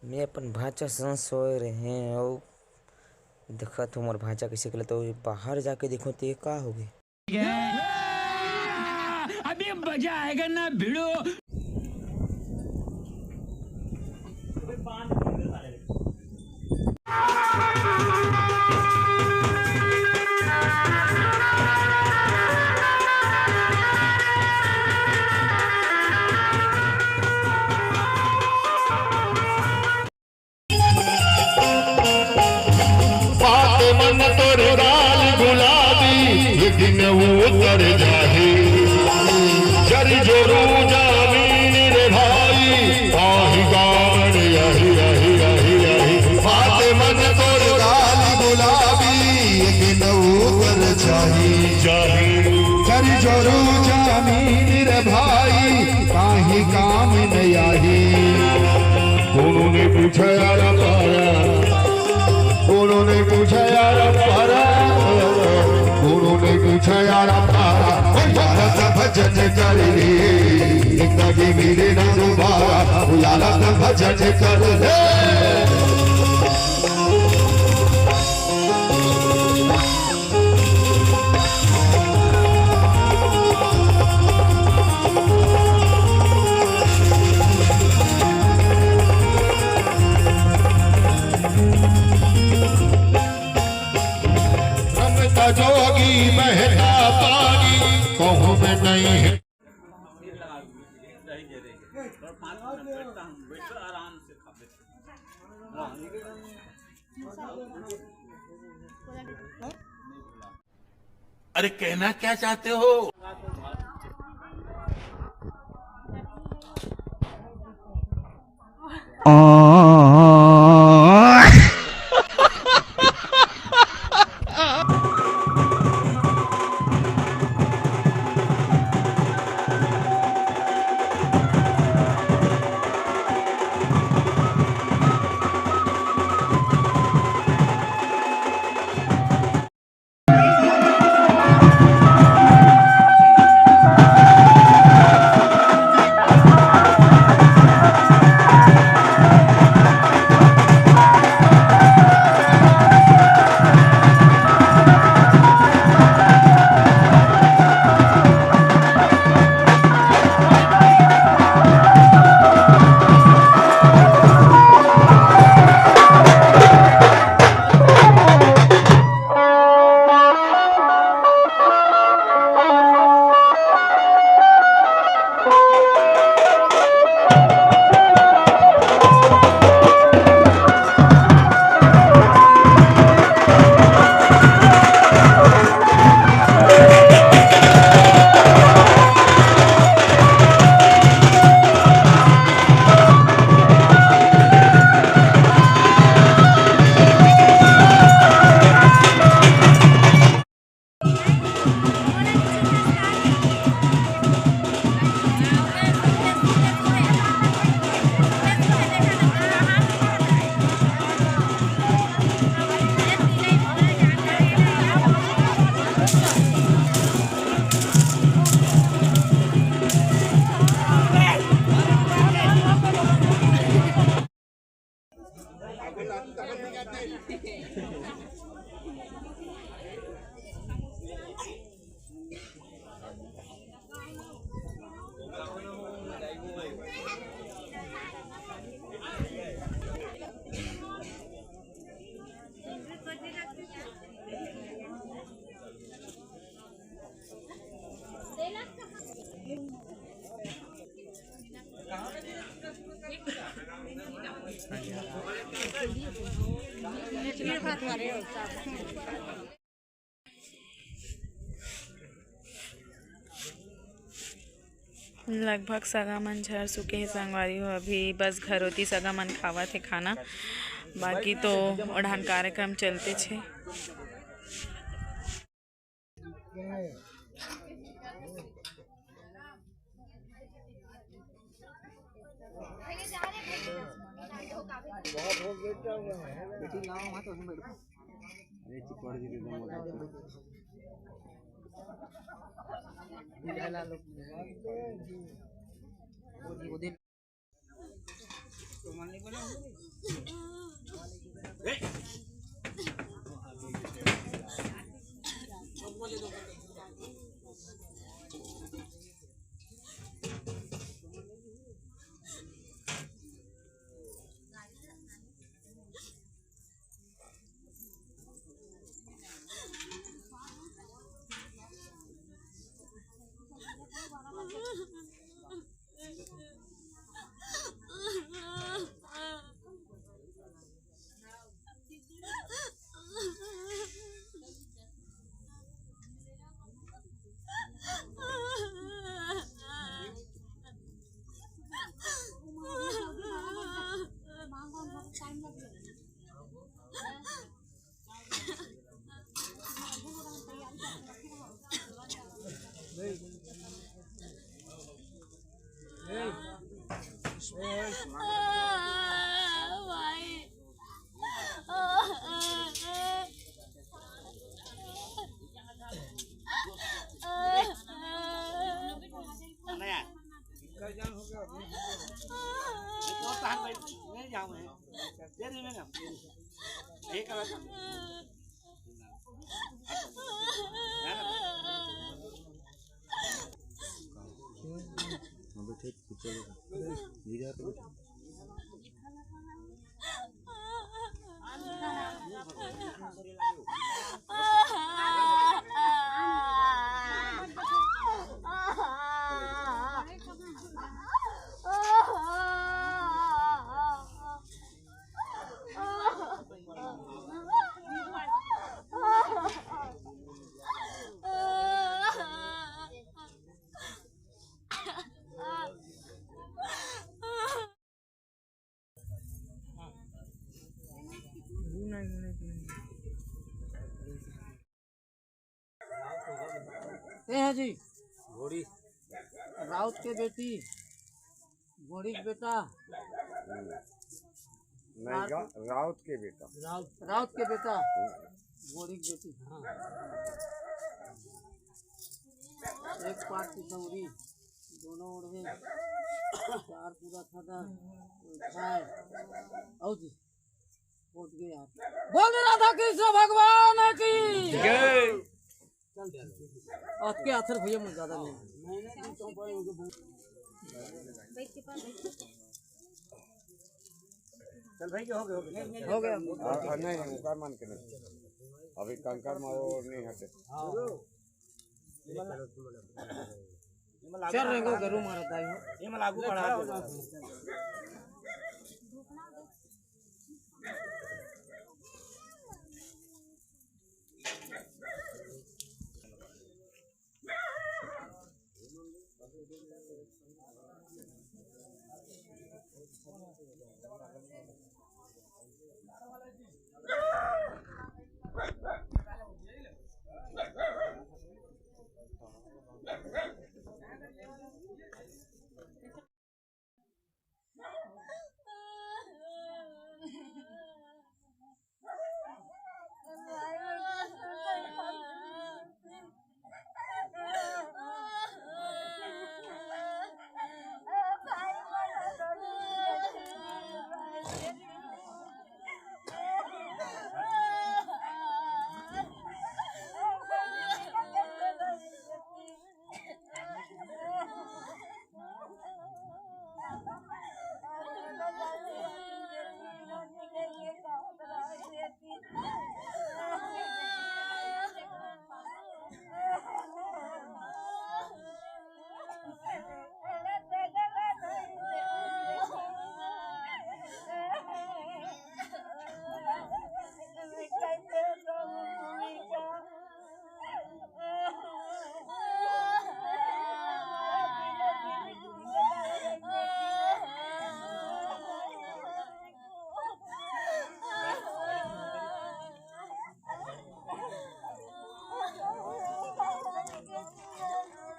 मैं अपन भाचा संग सोए रहे और देखा तो मोर भाचा कैसे कल तो बाहर जाके देखो तो ये का हो गए। अभी मजा आएगा ना भिड़ो। मन तोर गाल गुलाबी लेकिन वो उतर जाए जरी जोरू जामीन रे भाई आही गान यही यही यही यही बात मन तोर गाल गुलाबी लेकिन वो उतर जाए जरी जोरू जामीन रे भाई आही काम नहीं आई। उन्होंने पूछा यार उन्होंने पूछा यार पारा उन्होंने पूछा यार पारा भारत भजन कर ले जिंदगी मेरे ना दोबारा भारत भजन कर ले। जोगी बहता पानी कहूँ में नहीं है। अरे कहना क्या चाहते हो? लगभग सगा मन झर चुके हे संगवारी हो। अभी बस घर होती सगा मन खावत है खाना, बाकी तो ओढ़ान कार्यक्रम चलते छे। है जी घोड़ी राउत के बेटी घोड़ी के बेटा राउत के बेटा राउत के बेटा घोड़ी की बेटी हाँ एक पाट की सौरी दोनों उड़े चार पूरा खदर खाए आओ जी पहुंच गए आप बोल राधा कृष्ण भगवान की आपके हाथ भैया मुझे ज्यादा नहीं चल भाई हो गया नहीं उनका मान के नहीं अभी कंकर में वो नहीं हटे चल रेंगो गरू मारता है ये मैं लागू पड़ा